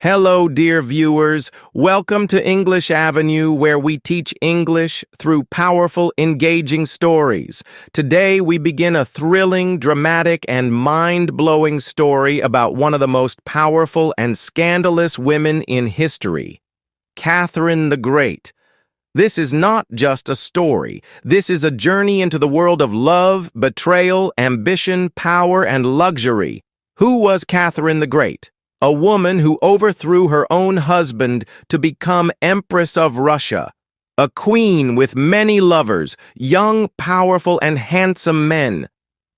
Hello, dear viewers. Welcome to English Avenue, where we teach English through powerful, engaging stories. Today, we begin a thrilling, dramatic, and mind-blowing story about one of the most powerful and scandalous women in history, Catherine the Great. This is not just a story. This is a journey into the world of love, betrayal, ambition, power, and luxury. Who was Catherine the Great? A woman who overthrew her own husband to become Empress of Russia. A queen with many lovers, young, powerful, and handsome men.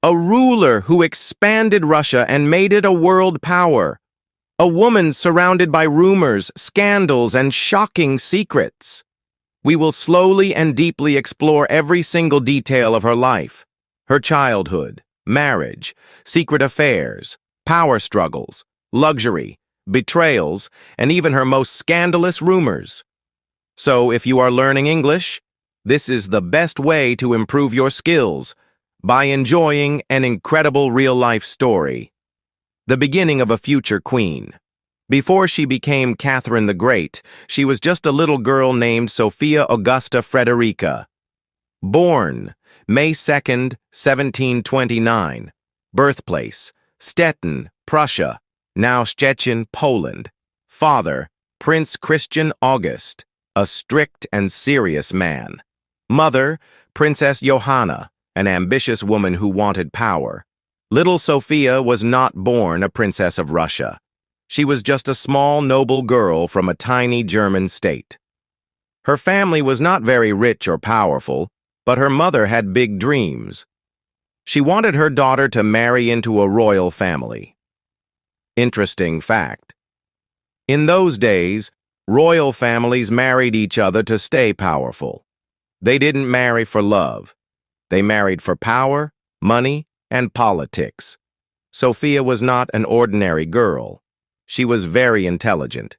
A ruler who expanded Russia and made it a world power. A woman surrounded by rumors, scandals, and shocking secrets. We will slowly and deeply explore every single detail of her life. Her childhood, marriage, secret affairs, power struggles, luxury, betrayals, and even her most scandalous rumors. So, if you are learning English, this is the best way to improve your skills by enjoying an incredible real-life story. The beginning of a future queen. Before she became Catherine the Great, she was just a little girl named Sophia Augusta Frederica. Born May 2nd, 1729. Birthplace Stettin, Prussia. Now Szczecin, Poland. Father, Prince Christian August, a strict and serious man. Mother, Princess Johanna, an ambitious woman who wanted power. Little Sophia was not born a princess of Russia. She was just a small, noble girl from a tiny German state. Her family was not very rich or powerful, but her mother had big dreams. She wanted her daughter to marry into a royal family. Interesting fact. In those days, royal families married each other to stay powerful. They didn't marry for love. They married for power, money, and politics. Sophia was not an ordinary girl. She was very intelligent.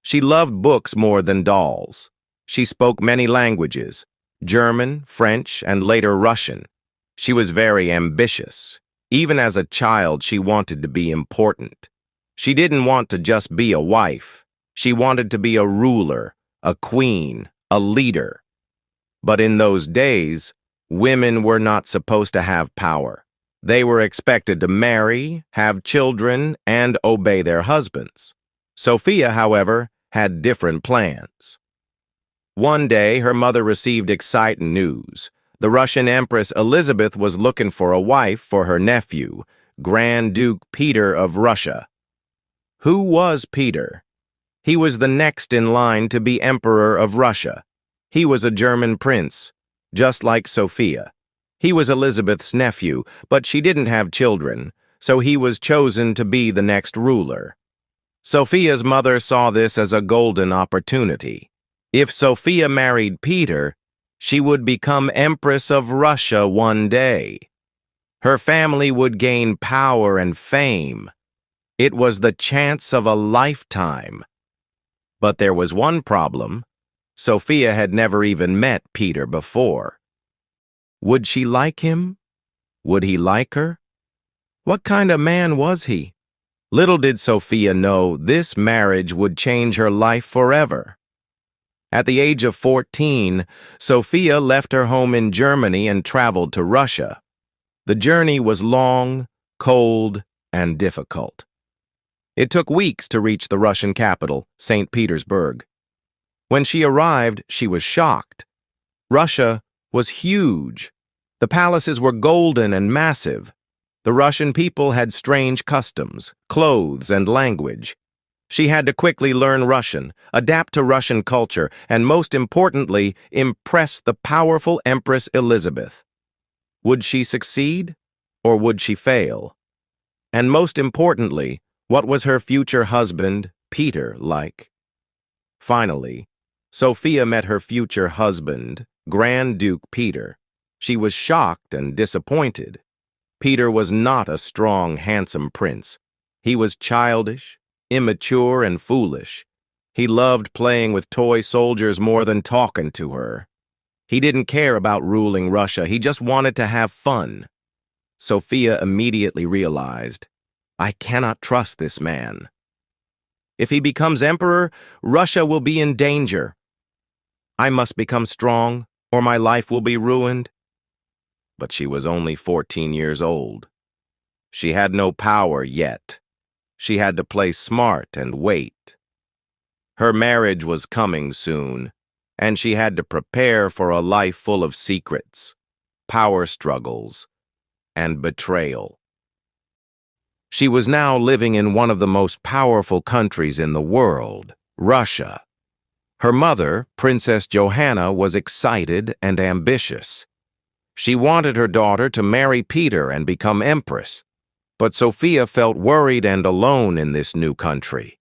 She loved books more than dolls. She spoke many languages, German, French, and later Russian. She was very ambitious. Even as a child, she wanted to be important. She didn't want to just be a wife. She wanted to be a ruler, a queen, a leader. But in those days, women were not supposed to have power. They were expected to marry, have children, and obey their husbands. Sophia, however, had different plans. One day, her mother received exciting news. The Russian Empress Elizabeth was looking for a wife for her nephew, Grand Duke Peter of Russia. Who was Peter? He was the next in line to be Emperor of Russia. He was a German prince, just like Sophia. He was Elizabeth's nephew, but she didn't have children, so he was chosen to be the next ruler. Sophia's mother saw this as a golden opportunity. If Sophia married Peter, she would become Empress of Russia one day. Her family would gain power and fame. It was the chance of a lifetime. But there was one problem. Sophia had never even met Peter before. Would she like him? Would he like her? What kind of man was he? Little did Sophia know this marriage would change her life forever. At the age of 14, Sophia left her home in Germany and traveled to Russia. The journey was long, cold, and difficult. It took weeks to reach the Russian capital, St. Petersburg. When she arrived, she was shocked. Russia was huge. The palaces were golden and massive. The Russian people had strange customs, clothes, and language. She had to quickly learn Russian, adapt to Russian culture, and most importantly, impress the powerful Empress Elizabeth. Would she succeed, or would she fail? And most importantly, what was her future husband, Peter, like? Finally, Sophia met her future husband, Grand Duke Peter. She was shocked and disappointed. Peter was not a strong, handsome prince. He was childish, immature, and foolish. He loved playing with toy soldiers more than talking to her. He didn't care about ruling Russia. He just wanted to have fun. Sophia immediately realized, I cannot trust this man. If he becomes emperor, Russia will be in danger. I must become strong, or my life will be ruined. But she was only 14 years old. She had no power yet. She had to play smart and wait. Her marriage was coming soon, and she had to prepare for a life full of secrets, power struggles, and betrayal. She was now living in one of the most powerful countries in the world, Russia. Her mother, Princess Johanna, was excited and ambitious. She wanted her daughter to marry Peter and become empress, but Sophia felt worried and alone in this new country.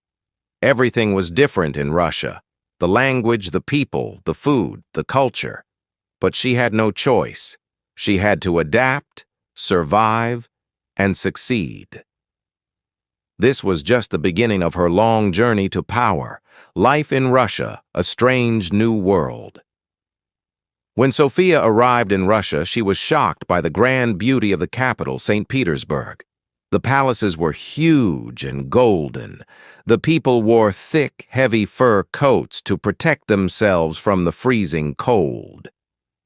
Everything was different in Russia: the language, the people, the food, the culture. But she had no choice. She had to adapt, survive, and succeed. This was just the beginning of her long journey to power. Life in Russia, a strange new world. When Sophia arrived in Russia, she was shocked by the grand beauty of the capital, St. Petersburg. The palaces were huge and golden. The people wore thick, heavy fur coats to protect themselves from the freezing cold.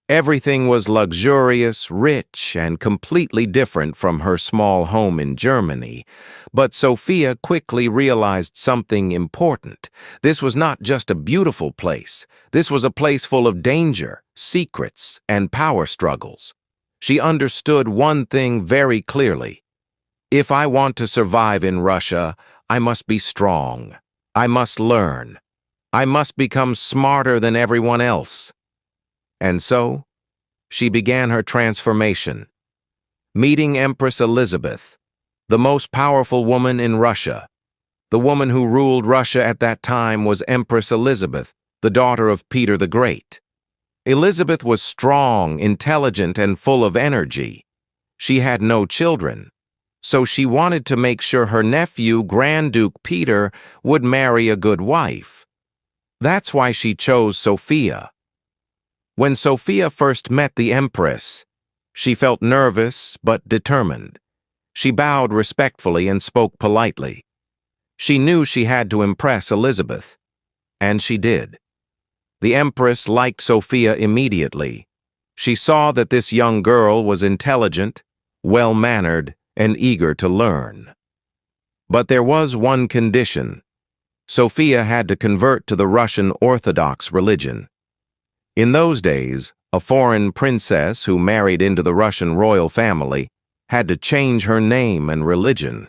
Everything was luxurious, rich, and completely different from her small home in Germany. But Sophia quickly realized something important. This was not just a beautiful place. This was a place full of danger, secrets, and power struggles. She understood one thing very clearly. If I want to survive in Russia, I must be strong. I must learn. I must become smarter than everyone else. And so, she began her transformation. Meeting Empress Elizabeth, the most powerful woman in Russia. The woman who ruled Russia at that time was Empress Elizabeth, the daughter of Peter the Great. Elizabeth was strong, intelligent, and full of energy. She had no children, so she wanted to make sure her nephew, Grand Duke Peter, would marry a good wife. That's why she chose Sophia. When Sophia first met the Empress, she felt nervous but determined. She bowed respectfully and spoke politely. She knew she had to impress Elizabeth, and she did. The Empress liked Sophia immediately. She saw that this young girl was intelligent, well-mannered, and eager to learn. But there was one condition. Sophia had to convert to the Russian Orthodox religion. In those days, a foreign princess who married into the Russian royal family had to change her name and religion.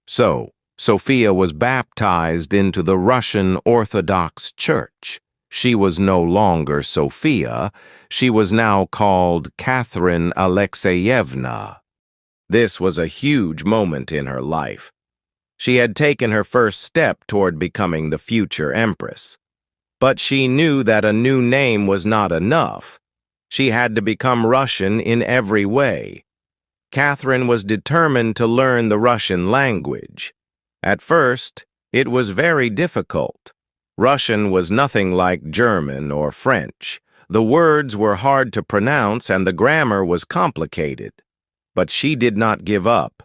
So, Sophia was baptized into the Russian Orthodox Church. She was no longer Sophia. She was now called Catherine Alexeyevna. This was a huge moment in her life. She had taken her first step toward becoming the future empress. But she knew that a new name was not enough. She had to become Russian in every way. Catherine was determined to learn the Russian language. At first, it was very difficult. Russian was nothing like German or French. The words were hard to pronounce and the grammar was complicated. But she did not give up.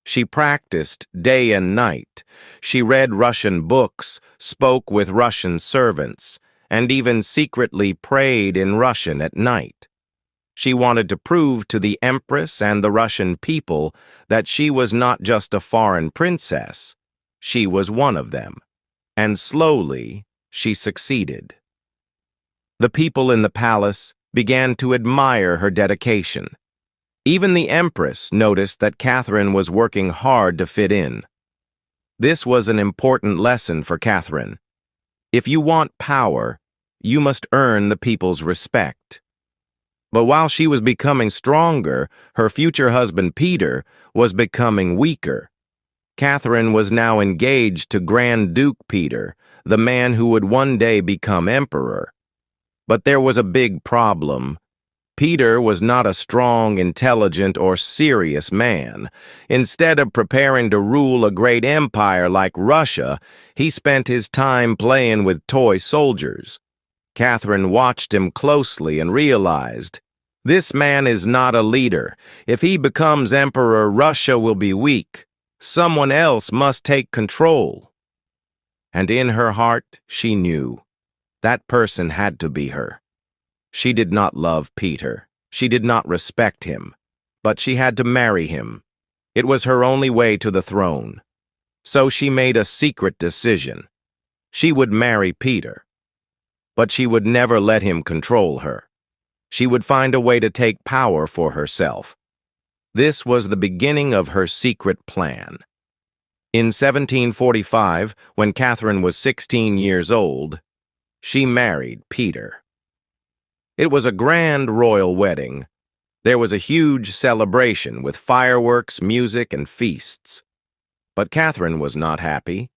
She practiced day and night. She read Russian books, spoke with Russian servants, and even secretly prayed in Russian at night. She wanted to prove to the Empress and the Russian people that she was not just a foreign princess. She was one of them. And slowly, she succeeded. The people in the palace began to admire her dedication. Even the Empress noticed that Catherine was working hard to fit in. This was an important lesson for Catherine. If you want power, you must earn the people's respect. But while she was becoming stronger, her future husband Peter was becoming weaker. Catherine was now engaged to Grand Duke Peter, the man who would one day become emperor. But there was a big problem. Peter was not a strong, intelligent, or serious man. Instead of preparing to rule a great empire like Russia, he spent his time playing with toy soldiers. Catherine watched him closely and realized, this man is not a leader. If he becomes emperor, Russia will be weak. Someone else must take control. and in her heart she knew that person had to be her. She did not love Peter. She did not respect him, but she had to marry him. It was her only way to the throne. So she made a secret decision. She would marry Peter, but she would never let him control her. She would find a way to take power for herself. This was the beginning of her secret plan. In 1745, when Catherine was 16 years old, she married Peter. It was a grand royal wedding. There was a huge celebration with fireworks, music, and feasts. But Catherine was not happy.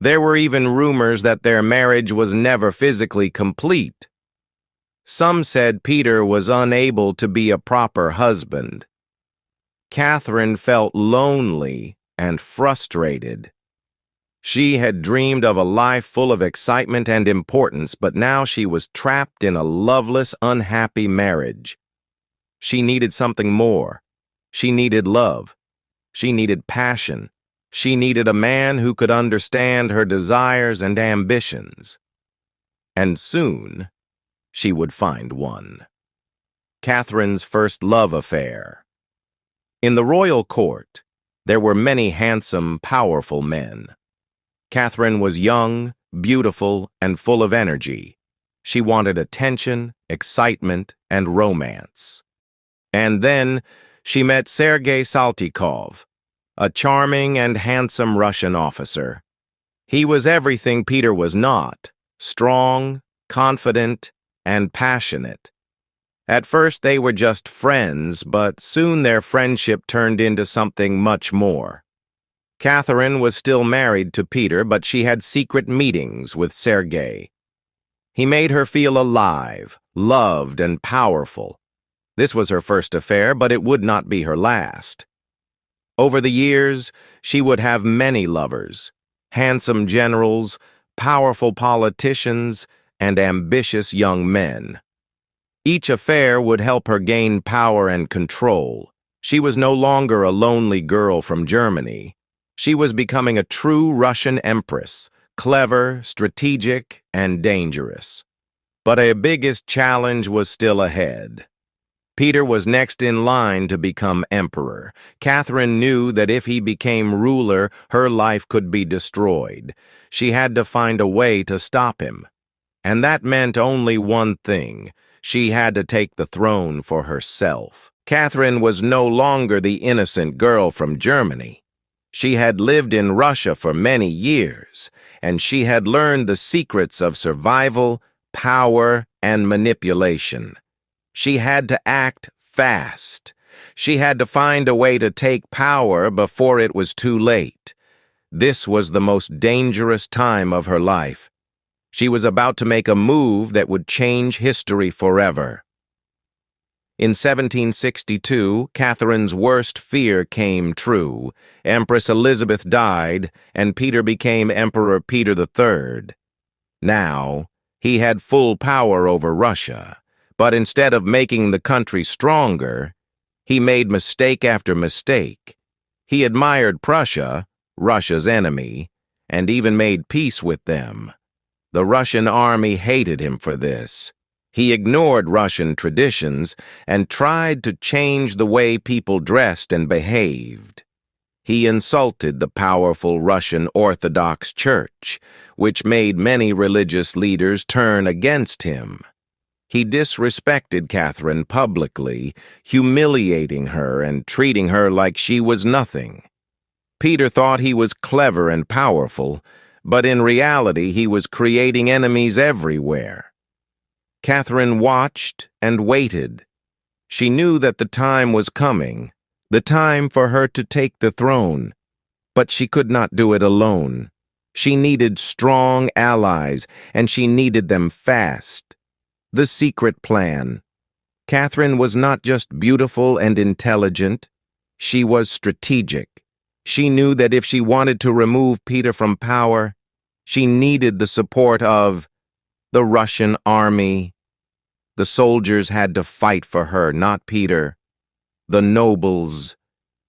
There were even rumors that their marriage was never physically complete. Some said Peter was unable to be a proper husband. Catherine felt lonely and frustrated. She had dreamed of a life full of excitement and importance, but now she was trapped in a loveless, unhappy marriage. She needed something more. She needed love. She needed passion. She needed a man who could understand her desires and ambitions. And soon, she would find one. Catherine's first love affair. In the royal court, there were many handsome, powerful men. Catherine was young, beautiful, and full of energy. She wanted attention, excitement, and romance. And then she met Sergei Saltykov, a charming and handsome Russian officer. He was everything Peter was not: strong, confident, and passionate. At first they were just friends, but soon their friendship turned into something much more. Catherine was still married to Peter, but she had secret meetings with Sergei. He made her feel alive, loved, and powerful. This was her first affair, but it would not be her last. Over the years, she would have many lovers: handsome generals, powerful politicians, and ambitious young men. Each affair would help her gain power and control. She was no longer a lonely girl from Germany. She was becoming a true Russian empress, clever, strategic, and dangerous. But a biggest challenge was still ahead. Peter was next in line to become emperor. Catherine knew that if he became ruler, her life could be destroyed. She had to find a way to stop him. And that meant only one thing: she had to take the throne for herself. Catherine was no longer the innocent girl from Germany. She had lived in Russia for many years, and she had learned the secrets of survival, power, and manipulation. She had to act fast. She had to find a way to take power before it was too late. This was the most dangerous time of her life. She was about to make a move that would change history forever. In 1762, Catherine's worst fear came true. Empress Elizabeth died, and Peter became Emperor Peter III. Now, he had full power over Russia, but instead of making the country stronger, he made mistake after mistake. He admired Prussia, Russia's enemy, and even made peace with them. The Russian army hated him for this. He ignored Russian traditions and tried to change the way people dressed and behaved. He insulted the powerful Russian Orthodox Church, which made many religious leaders turn against him. He disrespected Catherine publicly, humiliating her and treating her like she was nothing. Peter thought he was clever and powerful, but in reality he was creating enemies everywhere. Catherine watched and waited. She knew that the time was coming, the time for her to take the throne, but she could not do it alone. She needed strong allies, and she needed them fast. The secret plan. Catherine was not just beautiful and intelligent, she was strategic. She knew that if she wanted to remove Peter from power, she needed the support of the Russian army. The soldiers had to fight for her, not Peter. The nobles,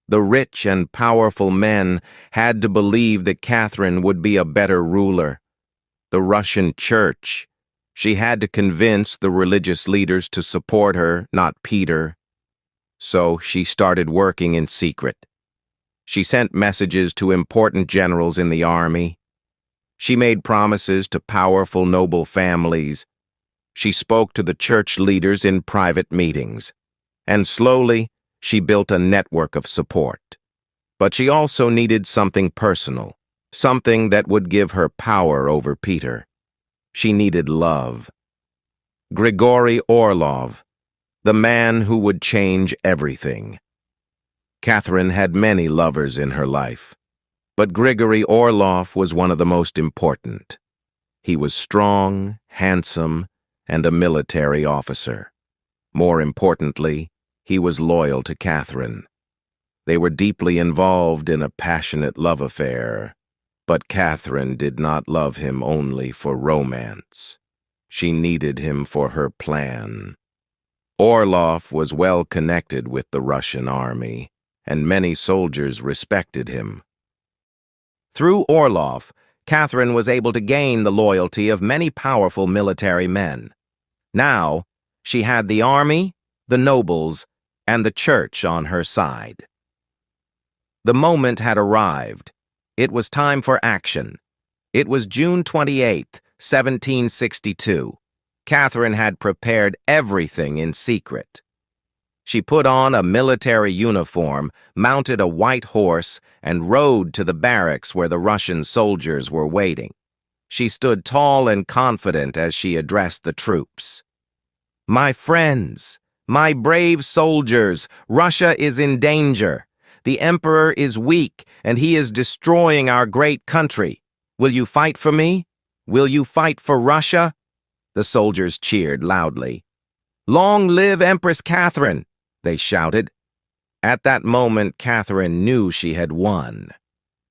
The rich and powerful men had to believe that Catherine would be a better ruler. The Russian church. She had to convince the religious leaders to support her, not Peter. So she started working in secret. She sent messages to important generals in the army. She made promises to powerful noble families. She spoke to the church leaders in private meetings. And slowly, she built a network of support. But she also needed something personal, something that would give her power over Peter. She needed love. Grigory Orlov, the man who would change everything. Catherine had many lovers in her life, but Grigory Orlov was one of the most important. He was strong, handsome, and a military officer. More importantly, he was loyal to Catherine. They were deeply involved in a passionate love affair, but Catherine did not love him only for romance. She needed him for her plan. Orlov was well connected with the Russian army, and many soldiers respected him. Through Orlov, Catherine was able to gain the loyalty of many powerful military men. Now, she had the army, the nobles, and the church on her side. The moment had arrived. It was time for action. It was June 28th, 1762. Catherine had prepared everything in secret. She put on a military uniform, mounted a white horse, and rode to the barracks where the Russian soldiers were waiting. She stood tall and confident as she addressed the troops. "My friends, my brave soldiers, Russia is in danger. The emperor is weak, and he is destroying our great country. Will you fight for me? Will you fight for Russia?" The soldiers cheered loudly. "Long live Empress Catherine!" they shouted. At that moment, Catherine knew she had won.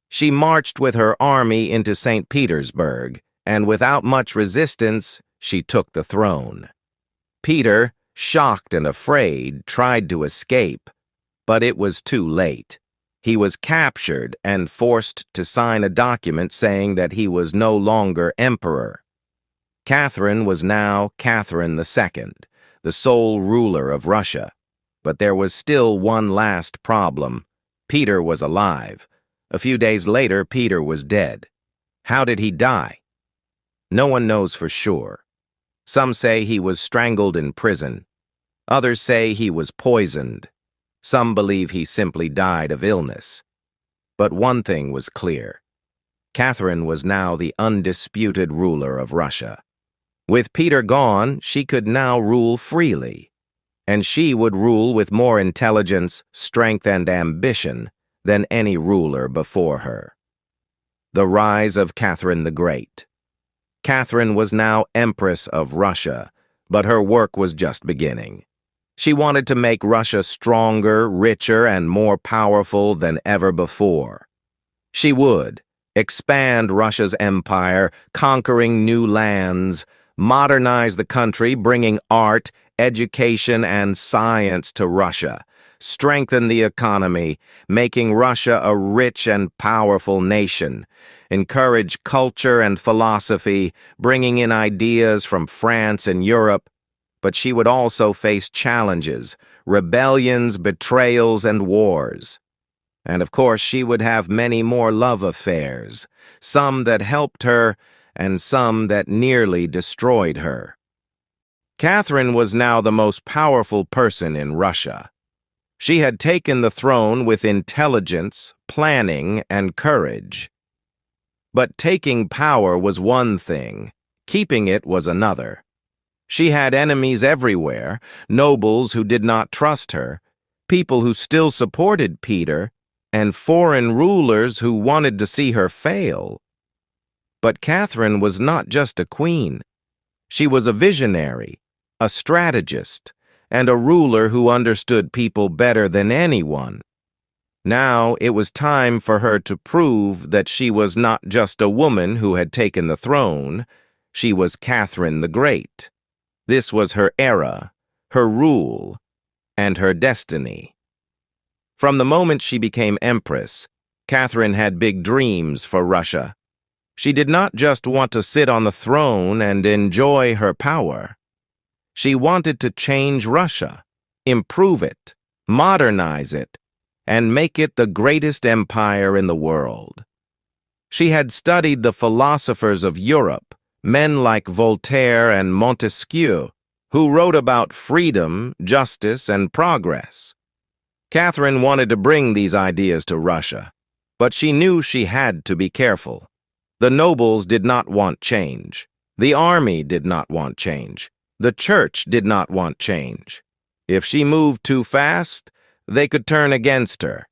She marched with her army into St. Petersburg, and without much resistance, she took the throne. Peter, shocked and afraid, tried to escape, but it was too late. He was captured and forced to sign a document saying that he was no longer emperor. Catherine was now Catherine II, the sole ruler of Russia. But there was still one last problem. Peter was alive. A few days later, Peter was dead. How did he die? No one knows for sure. Some say he was strangled in prison. Others say he was poisoned. Some believe he simply died of illness. But one thing was clear. Catherine was now the undisputed ruler of Russia. With Peter gone, she could now rule freely. And she would rule with more intelligence, strength, and ambition than any ruler before her. The rise of Catherine the Great. Catherine was now Empress of Russia, but her work was just beginning. She wanted to make Russia stronger, richer, and more powerful than ever before. She would expand Russia's empire, conquering new lands, modernize the country, bringing art, education, and science to Russia, strengthen the economy, making Russia a rich and powerful nation, encourage culture and philosophy, bringing in ideas from France and Europe. But she would also face challenges, rebellions, betrayals, and wars. And of course, she would have many more love affairs, some that helped her and some that nearly destroyed her. Catherine was now the most powerful person in Russia. She had taken the throne with intelligence, planning, and courage. But taking power was one thing, keeping it was another. She had enemies everywhere, nobles who did not trust her, people who still supported Peter, and foreign rulers who wanted to see her fail. But Catherine was not just a queen. She was a visionary, a strategist, and a ruler who understood people better than anyone. Now it was time for her to prove that she was not just a woman who had taken the throne, she was Catherine the Great. This was her era, her rule, and her destiny. From the moment she became Empress, Catherine had big dreams for Russia. She did not just want to sit on the throne and enjoy her power. She wanted to change Russia, improve it, modernize it, and make it the greatest empire in the world. She had studied the philosophers of Europe, men like Voltaire and Montesquieu, who wrote about freedom, justice, and progress. Catherine wanted to bring these ideas to Russia, but she knew she had to be careful. The nobles did not want change. The army did not want change. The church did not want change. If she moved too fast, they could turn against her.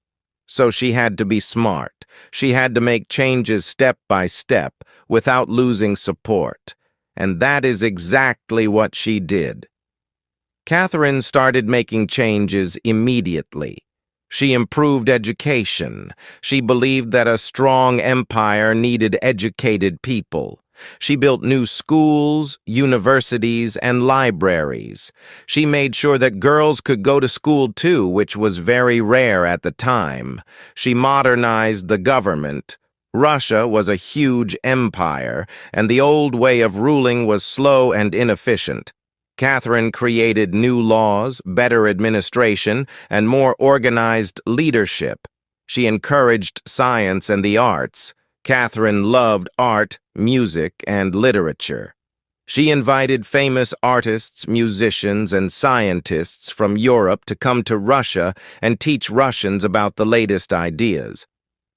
So she had to be smart. She had to make changes step by step without losing support. And that is exactly what she did. Catherine started making changes immediately. She improved education. She believed that a strong empire needed educated people. She built new schools, universities, and libraries. She made sure that girls could go to school too, which was very rare at the time. She modernized the government. Russia was a huge empire, and the old way of ruling was slow and inefficient. Catherine created new laws, better administration, and more organized leadership. She encouraged science and the arts. Catherine loved art, music, and literature. She invited famous artists, musicians, and scientists from Europe to come to Russia and teach Russians about the latest ideas.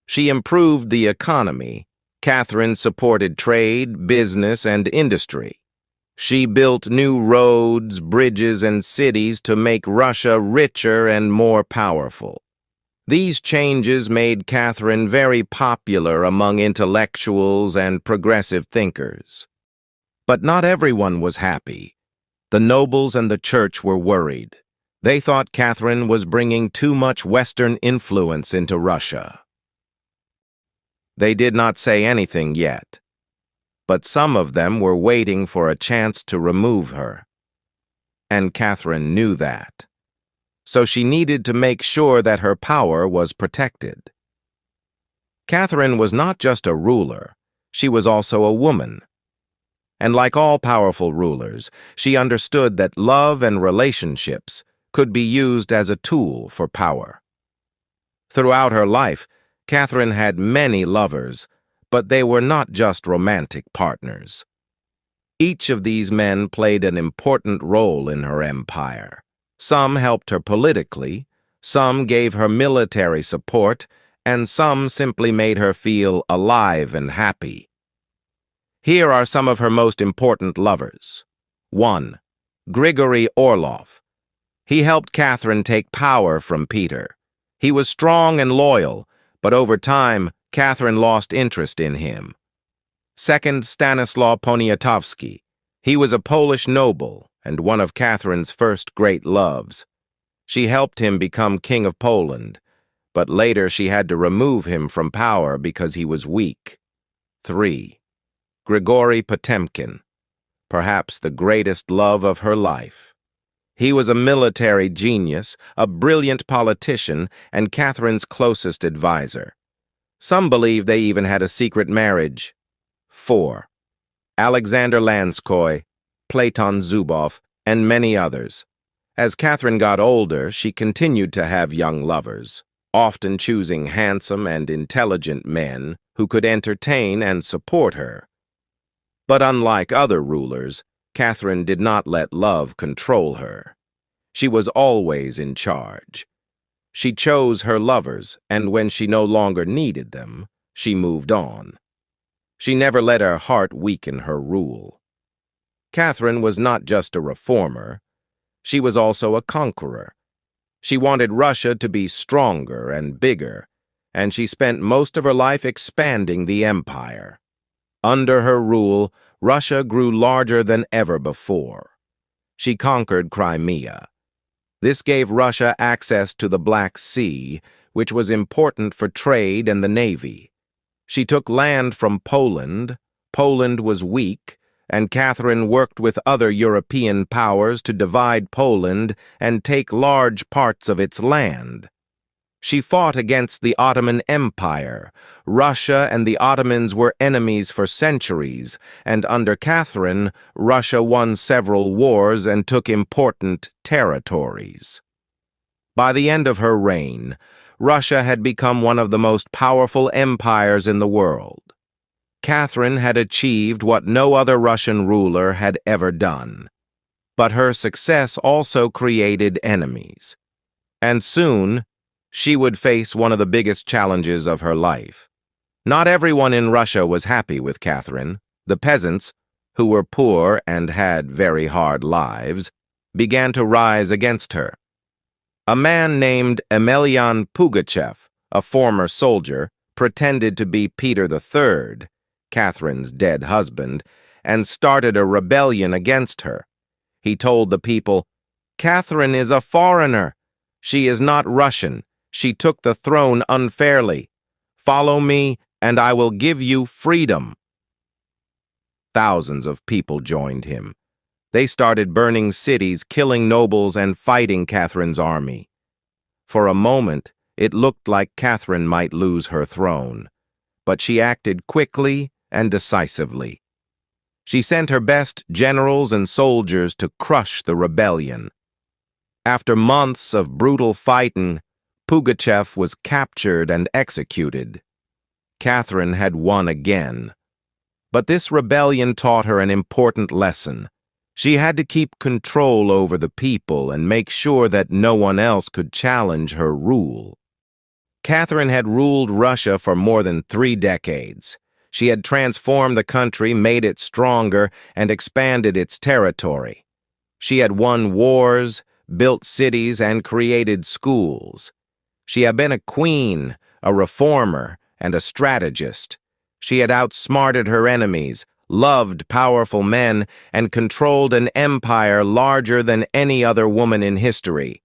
She improved the economy. Catherine supported trade, business, and industry. She built new roads, bridges, and cities to make Russia richer and more powerful. These changes made Catherine very popular among intellectuals and progressive thinkers. But not everyone was happy. The nobles and the church were worried. They thought Catherine was bringing too much Western influence into Russia. They did not say anything yet, but some of them were waiting for a chance to remove her. And Catherine knew that. So she needed to make sure that her power was protected. Catherine was not just a ruler, she was also a woman. And like all powerful rulers, she understood that love and relationships could be used as a tool for power. Throughout her life, Catherine had many lovers, but they were not just romantic partners. Each of these men played an important role in her empire. Some helped her politically, some gave her military support, and some simply made her feel alive and happy. Here are some of her most important lovers. 1. Grigory Orlov. He helped Catherine take power from Peter. He was strong and loyal, but over time, Catherine lost interest in him. 2. Stanislaw Poniatowski. He was a Polish noble and one of Catherine's first great loves. She helped him become King of Poland, but later she had to remove him from power because he was weak. 3. Grigory Potemkin, perhaps the greatest love of her life. He was a military genius, a brilliant politician, and Catherine's closest advisor. Some believe they even had a secret marriage. 4. Alexander Lanskoy, Platon Zubov, and many others. As Catherine got older, she continued to have young lovers, often choosing handsome and intelligent men who could entertain and support her. But unlike other rulers, Catherine did not let love control her. She was always in charge. She chose her lovers, and when she no longer needed them, she moved on. She never let her heart weaken her rule. Catherine was not just a reformer. She was also a conqueror. She wanted Russia to be stronger and bigger, and she spent most of her life expanding the empire. Under her rule, Russia grew larger than ever before. She conquered Crimea. This gave Russia access to the Black Sea, which was important for trade and the navy. She took land from Poland. Poland was weak, and Catherine worked with other European powers to divide Poland and take large parts of its land. She fought against the Ottoman Empire. Russia and the Ottomans were enemies for centuries, and under Catherine, Russia won several wars and took important territories. By the end of her reign, Russia had become one of the most powerful empires in the world. Catherine had achieved what no other Russian ruler had ever done. But her success also created enemies. And soon, she would face one of the biggest challenges of her life. Not everyone in Russia was happy with Catherine. The peasants, who were poor and had very hard lives, began to rise against her. A man named Emelian Pugachev, a former soldier, pretended to be Peter III, Catherine's dead husband, and started a rebellion against her. He told the people, "Catherine is a foreigner. She is not Russian. She took the throne unfairly. Follow me, and I will give you freedom." Thousands of people joined him. They started burning cities, killing nobles, and fighting Catherine's army. For a moment, it looked like Catherine might lose her throne, but she acted quickly and decisively. She sent her best generals and soldiers to crush the rebellion. After months of brutal fighting, Pugachev was captured and executed. Catherine had won again. But this rebellion taught her an important lesson. She had to keep control over the people and make sure that no one else could challenge her rule. Catherine had ruled Russia for more than 3 decades. She had transformed the country, made it stronger, and expanded its territory. She had won wars, built cities, and created schools. She had been a queen, a reformer, and a strategist. She had outsmarted her enemies, loved powerful men, and controlled an empire larger than any other woman in history.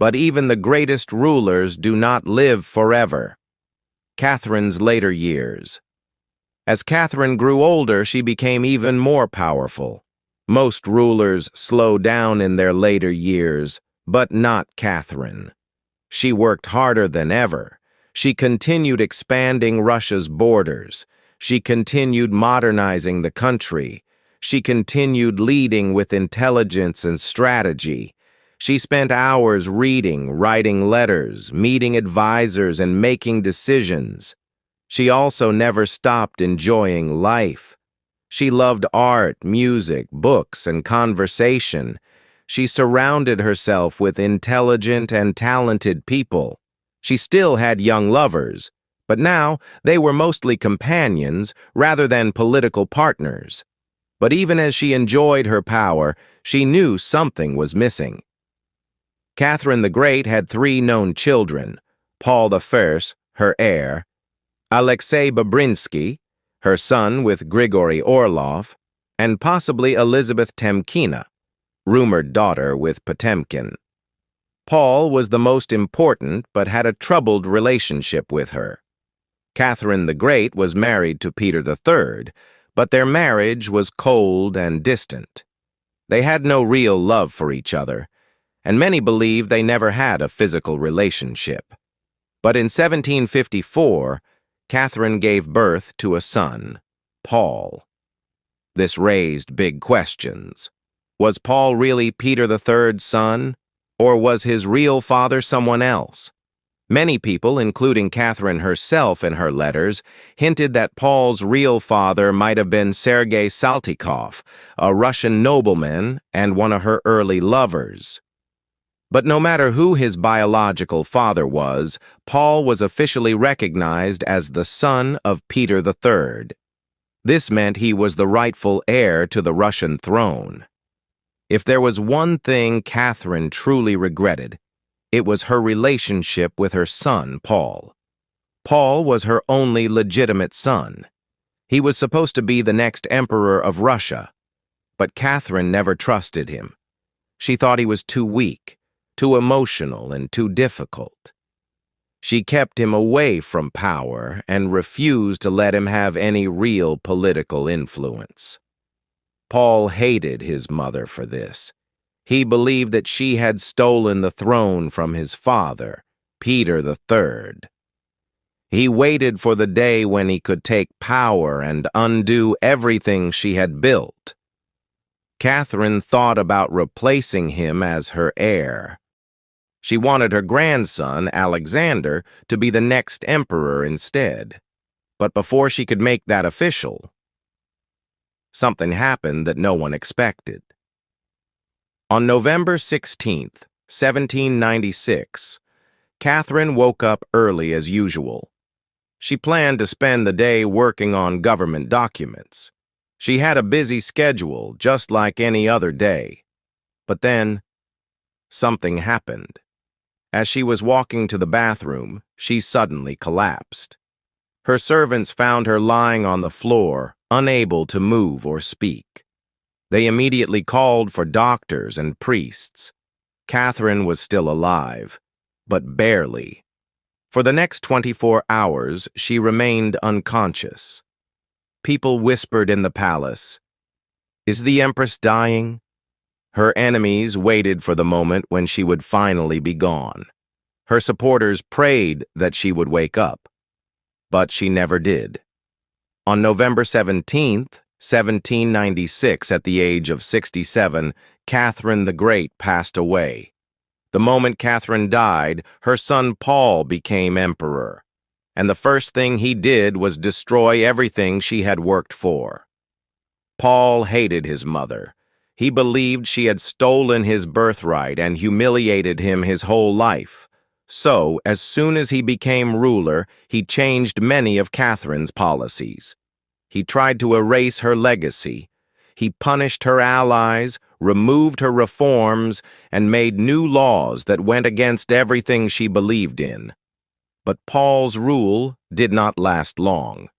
But even the greatest rulers do not live forever. Catherine's later years. As Catherine grew older, she became even more powerful. Most rulers slow down in their later years, but not Catherine. She worked harder than ever. She continued expanding Russia's borders. She continued modernizing the country. She continued leading with intelligence and strategy. She spent hours reading, writing letters, meeting advisors, and making decisions. She also never stopped enjoying life. She loved art, music, books, and conversation. She surrounded herself with intelligent and talented people. She still had young lovers, but now they were mostly companions rather than political partners. But even as she enjoyed her power, she knew something was missing. Catherine the Great had 3 known children: Paul I, her heir; Alexei Babrinsky, her son with Grigory Orlov; and possibly Elizabeth Temkina, rumored daughter with Potemkin. Paul was the most important but had a troubled relationship with her. Catherine the Great was married to Peter III, but their marriage was cold and distant. They had no real love for each other, and many believe they never had a physical relationship. But in 1754, Catherine gave birth to a son, Paul. This raised big questions. Was Paul really Peter III's son, or was his real father someone else? Many people, including Catherine herself in her letters, hinted that Paul's real father might have been Sergei Saltykov, a Russian nobleman and one of her early lovers. But no matter who his biological father was, Paul was officially recognized as the son of Peter III. This meant he was the rightful heir to the Russian throne. If there was one thing Catherine truly regretted, it was her relationship with her son, Paul. Paul was her only legitimate son. He was supposed to be the next emperor of Russia, but Catherine never trusted him. She thought he was too weak, too emotional, and too difficult. She kept him away from power and refused to let him have any real political influence. Paul hated his mother for this. He believed that she had stolen the throne from his father, Peter III. He waited for the day when he could take power and undo everything she had built. Catherine thought about replacing him as her heir. She wanted her grandson, Alexander, to be the next emperor instead. But before she could make that official, something happened that no one expected. On November 16th, 1796, Catherine woke up early as usual. She planned to spend the day working on government documents. She had a busy schedule, just like any other day. But then, something happened. As she was walking to the bathroom, she suddenly collapsed. Her servants found her lying on the floor, unable to move or speak. They immediately called for doctors and priests. Catherine was still alive, but barely. For the next 24 hours, she remained unconscious. People whispered in the palace, "Is the Empress dying?" Her enemies waited for the moment when she would finally be gone. Her supporters prayed that she would wake up, but she never did. On November 17th, 1796, at the age of 67, Catherine the Great passed away. The moment Catherine died, her son Paul became emperor, and the first thing he did was destroy everything she had worked for. Paul hated his mother. He believed she had stolen his birthright and humiliated him his whole life. So, as soon as he became ruler, he changed many of Catherine's policies. He tried to erase her legacy. He punished her allies, removed her reforms, and made new laws that went against everything she believed in. But Paul's rule did not last long.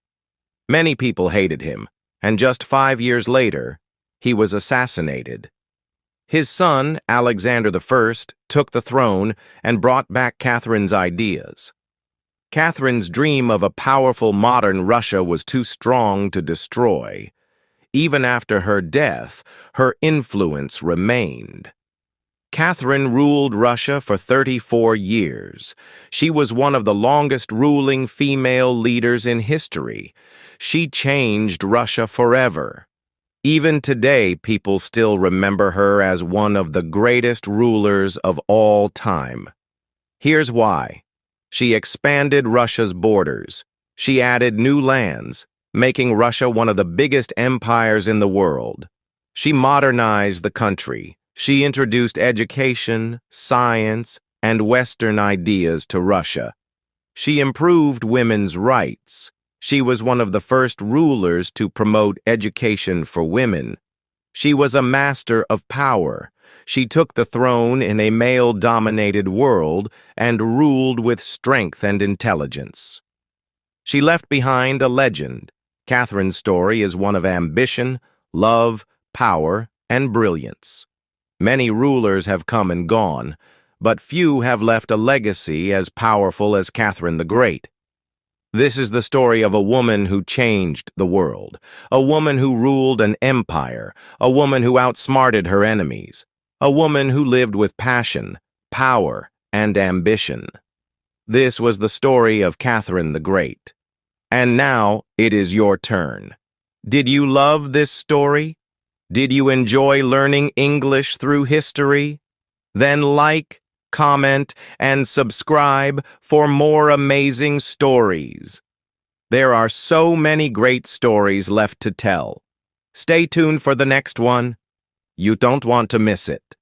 Many people hated him, and just 5 years later, he was assassinated. His son, Alexander I, took the throne and brought back Catherine's ideas. Catherine's dream of a powerful modern Russia was too strong to destroy. Even after her death, her influence remained. Catherine ruled Russia for 34 years. She was one of the longest ruling female leaders in history. She changed Russia forever. Even today, people still remember her as one of the greatest rulers of all time. Here's why. She expanded Russia's borders. She added new lands, making Russia one of the biggest empires in the world. She modernized the country. She introduced education, science, and Western ideas to Russia. She improved women's rights. She was one of the first rulers to promote education for women. She was a master of power. She took the throne in a male-dominated world and ruled with strength and intelligence. She left behind a legend. Catherine's story is one of ambition, love, power, and brilliance. Many rulers have come and gone, but few have left a legacy as powerful as Catherine the Great. This is the story of a woman who changed the world, a woman who ruled an empire, a woman who outsmarted her enemies, a woman who lived with passion, power, and ambition. This was the story of Catherine the Great. And now it is your turn. Did you love this story? Did you enjoy learning English through history? Then like, comment, and subscribe for more amazing stories. There are so many great stories left to tell. Stay tuned for the next one. You don't want to miss it.